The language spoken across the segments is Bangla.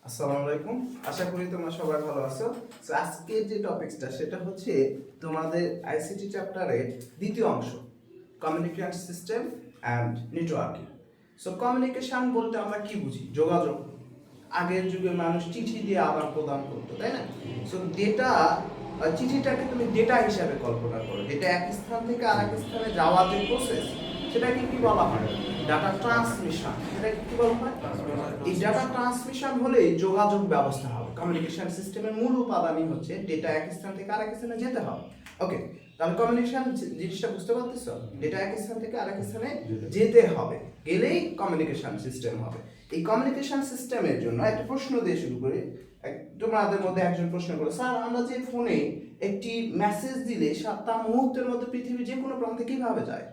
আসসালামু আলাইকুম, আশা করি তোমরা সবাই ভালো আছো। সো আজকের যে টপিকসটা সেটা হচ্ছে তোমাদের আইসিটি চ্যাপ্টারের দ্বিতীয় অংশ, communication system and networking. So communication বলতে আমরা কি বুঝি? যোগাযোগ। আগের যুগে মানুষ চিঠি দিয়ে আদান প্রদান করতো, তাই না? সো ডেটা, চিঠিটাকে তুমি ডেটা হিসাবে কল্পনা করো। ডেটা এক স্থান থেকে আরেক স্থানে যাওয়ার যে প্রসেস, সেটাকে কি বলা হয়? Data transmission. এটাকে কি বলা হয়? এই ডাটা ট্রান্সমিশন হলেই যোগাযোগ ব্যবস্থা হবে। কমিউনিকেশন সিস্টেমের মূল উপাদানই হচ্ছে ডেটা এক স্থান থেকে আরেক স্থানে যেতে হবে। ওকে, তাহলে কমিউনিকেশন জিনিসটা বুঝতে পারতেছো? ডেটা এক স্থান থেকে আরেক স্থানে যেতে হবে, গেলেই কমিউনিকেশন সিস্টেম হবে। এই কমিউনিকেশন সিস্টেমের জন্য একটা প্রশ্ন দিয়ে শুরু করি। তোমাদের মধ্যে একজন প্রশ্ন করে, স্যার আমরা যে ফোনে একটি মেসেজ দিলে তার মুহূর্তের মধ্যে পৃথিবীর যে কোনো প্রান্তে কিভাবে যায়?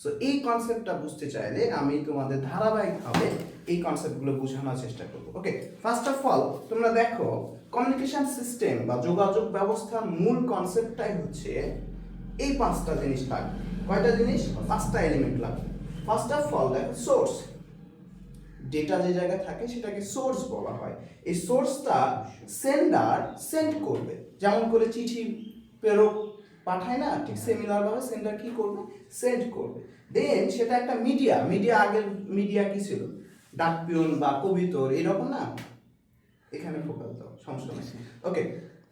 সো এই কনসেপ্টটা বুঝতে চাইলে আমি তোমাদের ধারাবাহিকভাবে এই কনসেপ্টগুলো বোঝানোর চেষ্টা করব। ওকে, ফার্স্ট অফ অল তোমরা দেখো, কমিউনিকেশন সিস্টেম বা যোগাযোগ ব্যবস্থার মূল কনসেপ্টটাই হচ্ছে এই পাঁচটা জিনিস লাগবে। কয়টা জিনিস? পাঁচটা এলিমেন্ট লাগবে। ফার্স্ট অফ অল দেখো, সোর্স। ডেটা যে জায়গায় থাকে সেটাকে সোর্স বলা হয়। এই সোর্সটা সেন্ডার সেন্ড করবে, যেমন করে চিঠি প্রেরক পাঠায় না, ঠিক সিমিলার ভাবে সেন্ডার কি করবে? সেন্ড করবে। দেন সেটা একটা মিডিয়া আগের মিডিয়া কি ছিল? ডাকপিয়ন বা কবিতর, এরকম না? এখানে ফোকাস দাও, সমস্যা নেই। ওকে,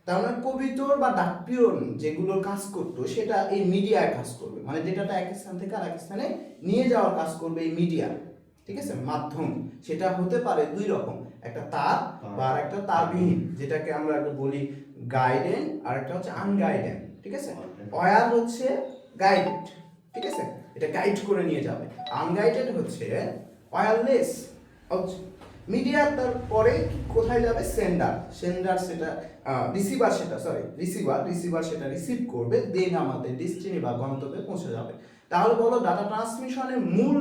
তার মানে কবিতর বা ডাকপিয়ন যেগুলোর কাজ করতো সেটা এই মিডিয়ায় কাজ করবে, মানে ডেটাটা এক স্থান থেকে আরেক স্থানে নিয়ে যাওয়ার কাজ করবে এই মিডিয়া। ঠিক আছে, মাধ্যম। সেটা হতে পারে দুই রকম, একটা তার বা আর একটা তারবিহীন, যেটাকে আমরা বলি গাইডেন, আর একটা হচ্ছে আনগাইডেন। ঠিক আছে, ওয়্যার হচ্ছে গাইডেড, ঠিক আছে, এটা গাইড করে নিয়ে যাবে। আনগাইডেড হচ্ছে ওয়্যারলেস। মিডিয়ার তারপরে কোথায় যাবে? সেন্ডার সেটা রিসিভার সেটা রিসিভ করবে, দেন আমাদের ডেস্টিনি বা গন্তব্যে পৌঁছে যাবে। তাহলে বলো, ডাটা ট্রান্সমিশনের মূল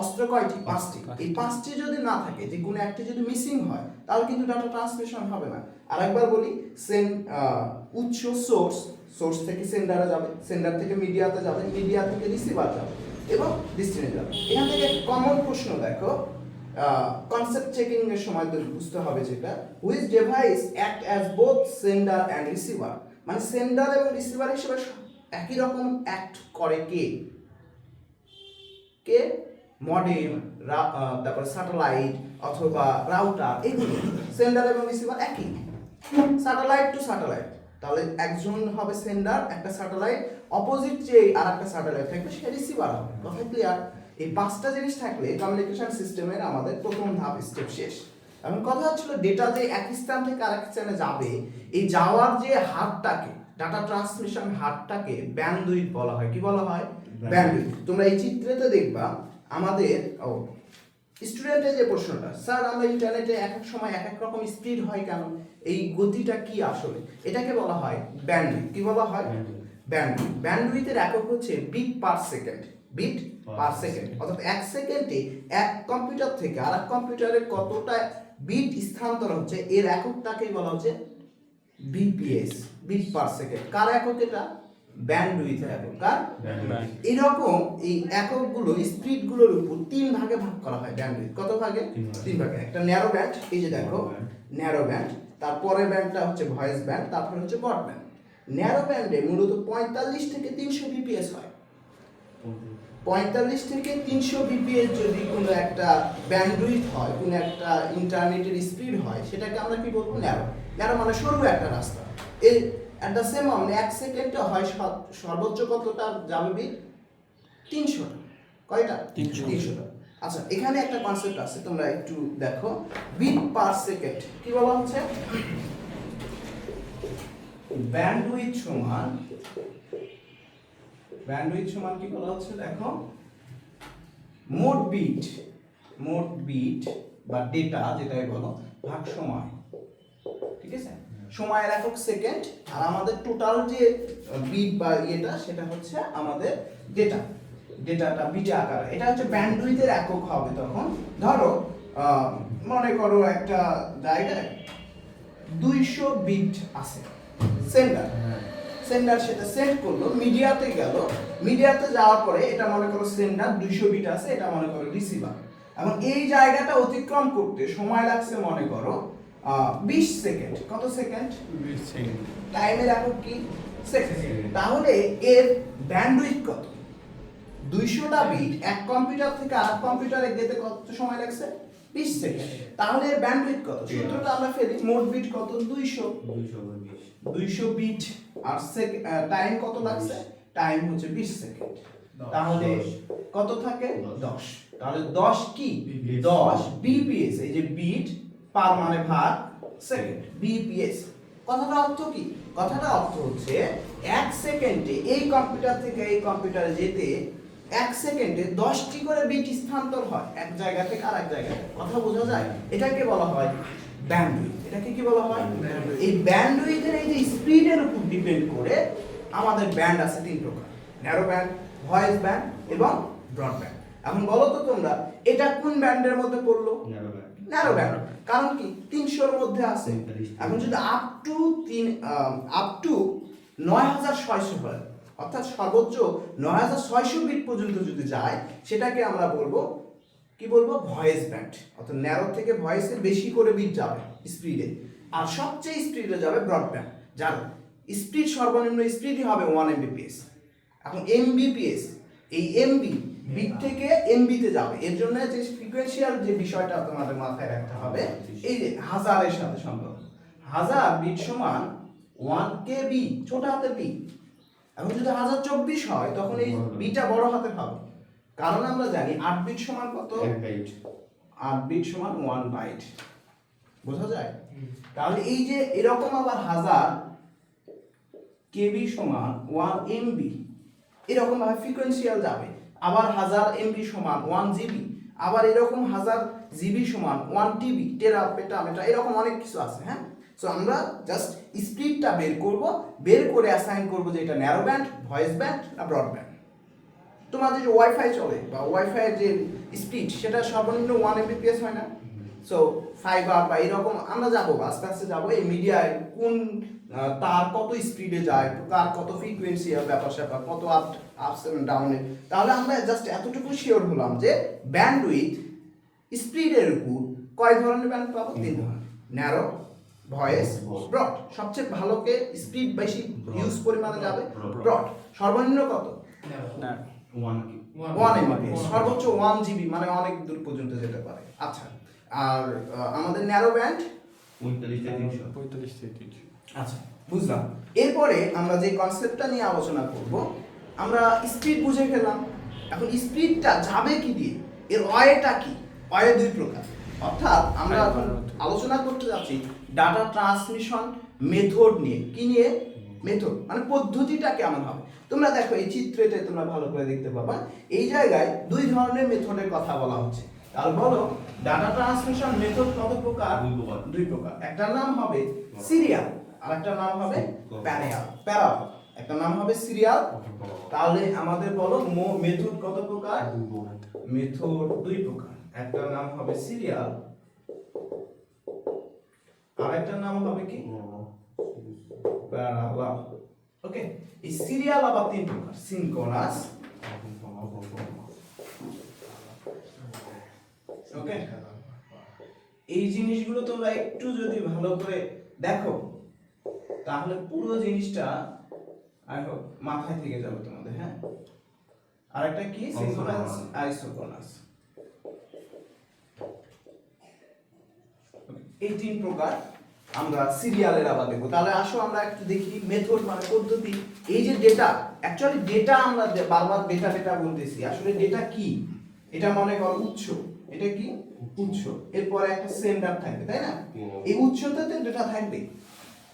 অস্ত্র কয়টি? পাঁচটি। এই পাঁচটি যদি না থাকে, যে কোনো একটি যদি মিসিং হয়, তাহলে কিন্তু ডাটা ট্রান্সমিশন হবে না। আরেকবার বলি, উৎস সোর্স থেকে সেন্ডারে যাবে, সেন্ডার থেকে মিডিয়াতে যাবে, মিডিয়া থেকে রিসিভার যাবে এবং ডেস্টিনি যাবে। এখান থেকে কমন প্রশ্ন দেখো, কনসেপ্ট চেকিং এর সময় তো বুঝতে হবে যেটা, which device act as both sender and receiver, মানে সেন্ডার এবং রিসিভার হিসেবে একই রকম অ্যাক্ট করে কে? মডেম, তারপর স্যাটেলাইট অথবা রাউটার, এগুলো সেন্ডার এবং রিসিভার একই, স্যাটেলাইট টু স্যাটেলাইট। তাহলে একজন হবে সেন্ডার, একটা স্যাটেলাইট, অপোজিট যে আর একটা স্যাটেলাইট থাকবে সে রিসিভার হবে। কথা ক্লিয়ার? এই পাঁচটা জিনিস থাকলে কমিউনিকেশন সিস্টেমের আমাদের প্রথম ধাপ, স্টেপ শেষ। এখন কথা হচ্ছিল, ডেটা যে এক স্থান থেকে আরেক স্থানে যাবে, এই যাওয়ার যে হারটাকে, ডাটা ট্রান্সমিশন হারটাকে ব্যান্ডউইথ বলা হয়। কি বলা হয়? ব্যান্ডউইথ। তোমরা এই চিত্রেতে দেখবা আমাদের স্টুডেন্টের যে প্রশ্নটা, স্যার আমরা ইন্টারনেটে এক এক সময় এক এক রকম স্পিড হয় কেন? এই গতিটা কি আসলে? এটাকে বলা হয় ব্যান্ডউইথ। কি বলা হয়? ব্যান্ডউইথ। ব্যান্ডউইথের একক হচ্ছে bit per second. Bit per second, অর্থাৎ এক সেকেন্ডে এক কম্পিউটার থেকে আরেক কম্পিউটারে কতটা বিট স্থানান্তর হচ্ছে, এর এককটাকেই বলা হচ্ছে বিপিএস, বিট পার সেকেন্ড। কার একক এটা? ব্যান্ডউইথের একক। কার? এরকম এই এককগুলো, স্পিডগুলোর উপর তিন ভাগে ভাগ করা হয় ব্যান্ডউইথ। কত ভাগে? তিন ভাগে। একটা ন্যারো ব্যান্ড, এই যে দেখো ন্যারো ব্যান্ড, তারপরের ব্যান্ডটা হচ্ছে ভয়েস ব্যান্ড, তারপরে হচ্ছে ব্রড ব্যান্ড। ন্যারো ব্যান্ডে মূলত 45 থেকে 300 বিপিএস হয়। 45 থেকে 300 বিপিএস যদি কোনো একটা ব্যান্ডউইথ হয়, কোনো একটা ইন্টারনেটের স্পিড হয়, সেটাকে আমরা কি বলবো? ন্যারো। ন্যারো মানে সরু একটা রাস্তা। এই অ্যাট দ্য সেম এক সেকেন্ডে হয় সর্বোচ্চ কতটা যাবে বিট? 300টা। কয়টা? 300টা। আচ্ছা, এখানে একটা কনসেপ্ট আছে, তোমরা একটু দেখো। বিট পার সেকেন্ড কি বলা হচ্ছে? ব্যান্ডউইথ সমান কি বলা হচ্ছে? দেখো, মোট বিট বা ডেটা যেটাই বলো ভাগ সময়। ঠিক আছে, সময়ের একক সেকেন্ড, আর আমাদের টোটাল যে বিট বা ইয়েটা সেটা হচ্ছে আমাদের ডেটাটা বিটে আকারে। এটা হচ্ছে ব্যান্ডউইথের একক হবে তখন। ধরো মনে করো একটা জায়গায় 200 বিট আছে, সেন্ডার সেটা সেন্ড করলো, মিডিয়াতে গেল, মিডিয়াতে যাওয়ার পরে এটা মনে করো সেন্ডার 200 বিট আছে, এটা মনে করো রিসিভার। এবং এই জায়গাটা অতিক্রম করতে সময় লাগছে মনে করো 20 সেকেন্ড। কত সেকেন্ড? 20 সেকেন্ড। টাইমের একক কি? সেকেন্ড। তাহলে এর ব্যান্ডউইথ কত? 200টা বিট এক কম্পিউটার থেকে আরেক কম্পিউটারে যেতে কত সময় লাগছে? 20 সেকেন্ড। তাহলে এর ব্যান্ডউইথ কত? সূত্রটা আমরা ফেলি, মোট বিট কত? 200 বিট আর টাইম কত লাগছে? টাইম হচ্ছে 20 সেকেন্ড। তাহলে কত থাকে? 10। তাহলে 10 কি? 10 বিপিএস। এই যে বিট পার মানে ভাগ সেকেন্ড, বিপিএস। কথাটা অর্থ কি? কথাটা অর্থ হচ্ছে 1 সেকেন্ডে এই কম্পিউটার থেকে এই কম্পিউটারে যেতে 1 সেকেন্ডে 10টি করে বিট স্থানান্তর হয় এক জায়গা থেকে আরেক জায়গায়। কথা বোঝা যায়? এটাকে বলা হয় ব্যান্ডউইথ। এটাকে কি বলা হয়? এই ব্যান্ডউইথের এই যে স্পিডের উপর ডিপেন্ড করে আমাদের ব্যান্ড আছে 3 প্রকার: ন্যারো ব্যান্ড, ভয়েস ব্যান্ড এবং ব্রডব্যান্ড। এখন বলো তো তোমরা এটা কোন ব্যান্ডের মধ্যে পড়লো? Narrow band. কারণ কি? 300 এর মধ্যে আছে। এখন যদি আপ টু 9600 হয়, অর্থাৎ সর্বোচ্চ 9600 বিট পর্যন্ত যদি যায়, সেটাকে আমরা বলবো কি বলবো? Voice band. অর্থাৎ ন্যারো থেকে ভয়েসে বেশি করে বিট যাবে স্পিডে, আর সবচেয়ে স্পিডে যাবে ব্রডব্যান্ড, যার স্পিড সর্বনিম্ন স্পিডই হবে 1 Mbps। এখন এমবিপিএস, এই এমবি বিট থেকে এমবিতে যাবে। এর জন্য যে ফ্রিকোয়েন্সিয়াল যে বিষয়টা তোমাদের মাথায় রাখতে হবে, এই যে হাজারের সাথে সম্পর্ক। 1000 বিট সমান 1 কেবি, ছোট হাতের বি। এখন যদি 1024 হয়, তখন এই বিটা বড় হাতের হবে, কারণ আমরা জানি 8 বিট সমান কত? 1 বাইট। 8 বিট সমান 1 বাইট। বোঝা যায়? তাহলে এই যে এরকম আবার 1000 কেবি সমান 1 এমবি, এরকম ভাবে ফ্রিকোয়েন্সিয়াল যাবে। আবার 1000 এমবি সমান 1 জিবি, আবার এরকম 1000 জিবি সমান 1 টিবি, টেরা, পেটা, মেটা, এরকম অনেক কিছু আছে। হ্যাঁ, সো আমরা জাস্ট স্পিডটা বের করব, বের করে অ্যাসাইন করব যে এটা ন্যারো ব্যান্ড, ভয়েস ব্যান্ড না ব্রডব্যান্ড। তোমাদের যে ওয়াইফাই চলে বা ওয়াইফাই এর যে স্পিড, সেটা সর্বনিম্ন 1 Mbps হয় না? সো ফাইবার বা এরকম আমরা যাবো, আস্তে আস্তে যাবো এই মিডিয়ায় কোন তার কত স্পিডে যায়, তার কত ফ্রিকোয়েন্সি আর ব্যাপার স্যাপার, কত আপস এন্ড ডাউনে। তাহলে আমরা জাস্ট এতটুকু শিওর হলাম যে ব্যান্ডউইথ স্পিডের উপর কয় ধরনের ব্যান্ড পাবো? 3 ধরনের: ন্যারো, ভয়েস, ব্রড। সবচেয়ে ভালোকে স্পিড বেশি ইউজ পরিমাণে যাবে ব্রড। সর্বনিম্ন কত? 1 Mbps, সর্বোচ্চ 1 জিবি, মানে অনেক দূর পর্যন্ত যেতে পারে। আচ্ছা, আর আমাদের ন্যারো ব্যান্ড 45 থেকে 300। আচ্ছা, বুঝলাম। এরপরে আমরা যে কনসেপ্টটা নিয়ে আলোচনা করব, আমরা স্পিড বুঝে ফেললাম। এখন স্পিডটা যাবে কি দিয়ে? এর ওয়েটা কি? ওয়ে 2 প্রকার। অর্থাৎ আমরা এখন আলোচনা করতে যাচ্ছি ডাটা ট্রান্সমিশন মেথড নিয়ে। কি নিয়ে? মেথড মানে পদ্ধতিটা কেমন হবে। তোমরা দেখো এই চিত্রটা তোমরা ভালো করে দেখতে পাবা, এই জায়গায় 2 ধরনের মেথডের কথা বলা হচ্ছে। তাহলে বলো ডাটা ট্রান্সমিশন মেথড কত প্রকার? 2 প্রকার। একটার নাম হবে সিরিয়াল, আর একটার নাম হবে প্যারাল। একটা নাম হবে সিরিয়াল। তাহলে আমাদের বলো মেথড কত প্রকার? মেথড 2 প্রকার। একটার নাম হবে সিরিয়াল, আর একটার নাম হবে কি? প্যারালাল। ওকে, এই সিরিয়াল আবার 3 প্রকার: সিনক্রোনাস, ওকে। এই জিনিসগুলো তোমরা একটু যদি ভালো করে দেখো, তাহলে পুরো জিনিসটা মাথায় থেকে যাবে তোমাদের। হ্যাঁ, আরেকটা কি? Synchronous, isochronous. এই 3 প্রকার আমরা সিরিয়ালের আবার দেখব। তাহলে আসো আমরা একটু দেখি মেথড মানে পদ্ধতি। এই যে ডেটা, অ্যাকচুয়ালি ডেটা আমরা বারবার ডেটা বলতেছি, আসলে ডেটা কি? এটা মনে করো উৎস। এটা কি? উৎস। এরপরে একটা সেন্ডার থাকবে, তাই না? এই উৎসটাতে ডেটা থাকবে।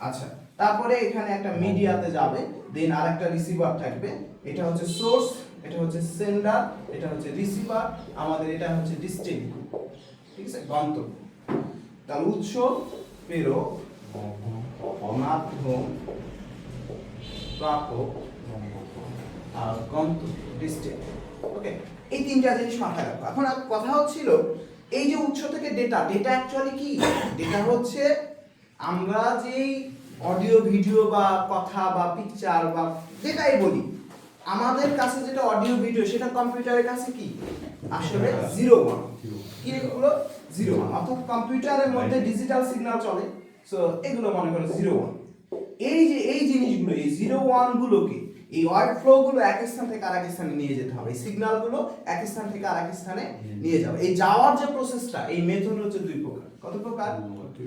আচ্ছা, তারপরে এখানে একটা মিডিয়াতে যাবে, দেন আরেকটা রিসিভার থাকবে। এটা হচ্ছে সোর্স, এটা হচ্ছে সেন্ডার, এটা হচ্ছে রিসিভার, আমাদের এটা হচ্ছে ডেস্টিনেশন। ঠিক আছে, গন্তব্য। তাহলে উৎস, প্রেরক, মাধ্যম, প্রাপক আর গন্তব্য, ডেস্টিনেশন। ওকে, এই 3টা জিনিস মাথায় রাখো। এখন কথা হচ্ছিল এই যে উৎস থেকে ডেটা অ্যাকচুয়ালি কি? ডেটা হচ্ছে আমরা যেই অডিও ভিডিও বা কথা বা পিকচার বা যেটাই বলি, আমাদের কাছে যেটা অডিও ভিডিও, সেটা কম্পিউটারের কাছে কি? আসলে 0 1। কি এগুলো 0 1 অর্থাৎ কম্পিউটারের মধ্যে ডিজিটাল সিগন্যাল চলে সো এগুলো মনে করো 0 1 এই যে এই জিনিসগুলো এই 0 1 গুলোকে এই ওয়ার্ড ফ্লো গুলো এক স্থান থেকে আরেক স্থানে নিয়ে যেতে হবে এই সিগন্যাল গুলো এক স্থান থেকে আরেক স্থানে নিয়ে যাবে এই যাওয়ার যে প্রসেসটা এই মেথড হচ্ছে দুই প্রকার কত প্রকার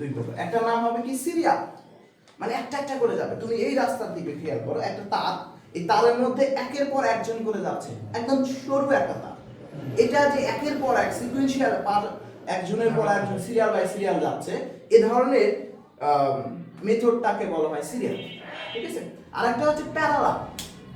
দুই প্রকার একটা নাম হবে কি সিরিয়াল মানে একটা একটা করে যাবে তুমি এই রাস্তার দিকে খেয়াল করো একটা তার এই তারের মধ্যে একের পর একজন করে যাচ্ছে একদম সরু একটা তার এটা যে একের পর এক সিকোয়েন্সিয়াল পার একজনের পর একজন সিরিয়াল বাই সিরিয়াল যাচ্ছে এই ধরনের মেথডটাকে বলা হয় সিরিয়াল ঠিক আছে আরেকটা হচ্ছে প্যারালাল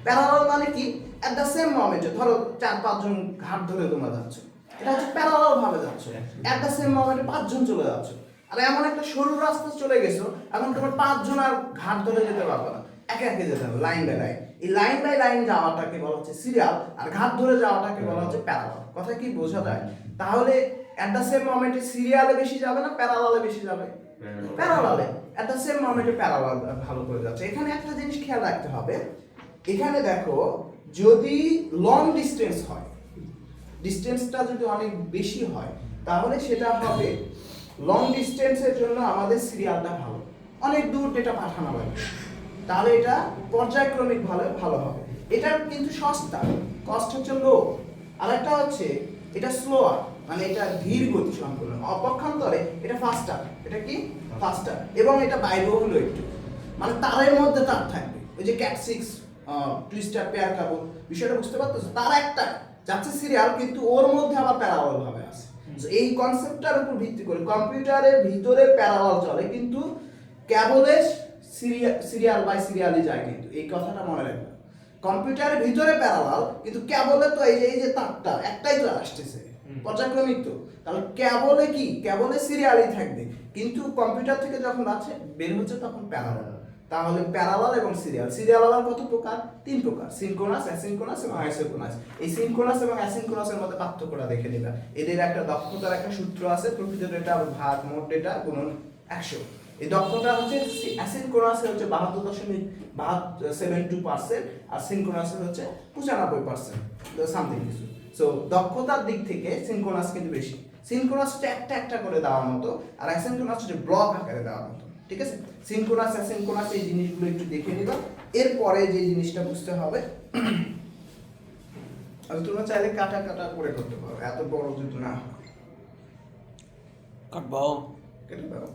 প্যারালাল মানে কি এট দ্য সেম মোমেন্টে ধরো 4-5 জন ঘাট ধরে তোমরা যাচ্ছ এটা হচ্ছে প্যারালাল ভাবে যাচ্ছ এট দ্য সেম মোমেন্টে 5 জন চলে যাচ্ছ আর এমন একটা সরু রাস্তা চলে গেছো এখন তোমার 5 জন আর ঘাট ধরে যেতে পারবে না একে একে যেতে হবে লাইন বাই লাইন এই লাইন বাই লাইন যাওয়াটাকে বলা হচ্ছে সিরিয়াল আর ঘাট ধরে যাওয়াটাকে বলা হচ্ছে প্যারালাল কথা কি বোঝা যায় তাহলে এট দ্য সেম মোমেন্টে সিরিয়ালে বেশি যাবে না প্যারালালে বেশি যাবে প্যারালালে এট দ্য সেম মোমেন্টে প্যারালাল ভালো করে যাচ্ছে এখানে একটা জিনিস খেয়াল রাখতে হবে এখানে দেখো যদি লং ডিসটেন্স হয় ডিসটেন্সটা যদি অনেক বেশি হয় তাহলে সেটা হবে লং ডিসটেন্সের জন্য আমাদের সিরিয়ালটা ভালো অনেক দূর ডেটা পাঠানো লাগবে তাহলে এটা পর্যায়ক্রমিক ভাবে ভালো হবে এটা কিন্তু সস্তা কস্ট হচ্ছে লো আর একটা হচ্ছে এটা স্লোয়ার মানে এটা ধীর গতি সম্পন্ন অপক্ষান্তরে এটা ফাস্টার এটা কি ফাস্টার এবং এটা ব্যয়বহুল একটু মানে তারের মধ্যে তার থাকবে ওই যে ক্যাট 6 টুইস্টার পেয়ার কেবল বিষয়টা বুঝতে পারতেছো তার একটা যাচ্ছে সিরিয়াল কিন্তু ওর মধ্যে আবার প্যারালাল ভাবে আছে এই কনসেপ্টটার উপর ভিত্তি করে কম্পিউটারের ভিতরে প্যারালাল চলে কিন্তু কেবলের সিরিয়াল বাই সিরিয়ালই যায় কিন্তু এই কথাটা মনে রাখবে কম্পিউটারের ভিতরে প্যারালাল কিন্তু কেবলে তো এই যে তারটা একটাই তো আসতেছে পর্যায়ক্রমিক তো তাহলে কেবলে কি কেবলে সিরিয়ালই থাকবে কিন্তু কম্পিউটার থেকে যখন আছে বের হচ্ছে তখন প্যারালাল তাহলে প্যারালাল এবং সিরিয়াল সিরিয়াল আবার কত প্রকার তিন প্রকার সিনক্রোনাস অ্যাসিনক্রোনাস এবং আইসোক্রোনাস এই সিনক্রোনাস এবং অ্যাসিনক্রোনাসের মধ্যে পার্থক্যটা দেখে নিবা এদের একটা দক্ষতার একটা সূত্র আছে প্রকৃত ডেটা ভাগ মোট ডেটা গুণন 100 এই দক্ষতা হচ্ছে অ্যাসিনক্রোনাসে হচ্ছে 72.72% আর সিনক্রোনাসে হচ্ছে 95% সামথিং কিছু সো দক্ষতার দিক থেকে সিনক্রোনাস কিন্তু বেশি সিনক্রোনাস হচ্ছে একটা একটা করে দেওয়ার মতো আর অ্যাসিনক্রোনাস হচ্ছে ব্লক আকারে দেওয়ার মতো ঠিক আছে সিনক্রোনাস অ্যাসিনক্রোনাস এই জিনিসগুলো একটু দেখে নিবা এরপরে যে জিনিসটা বুঝতে হবে আর তোমরা চাইলে কাটা কাটা করে করতে পারো এত বড় যদি না কাটবাও কেটে দাও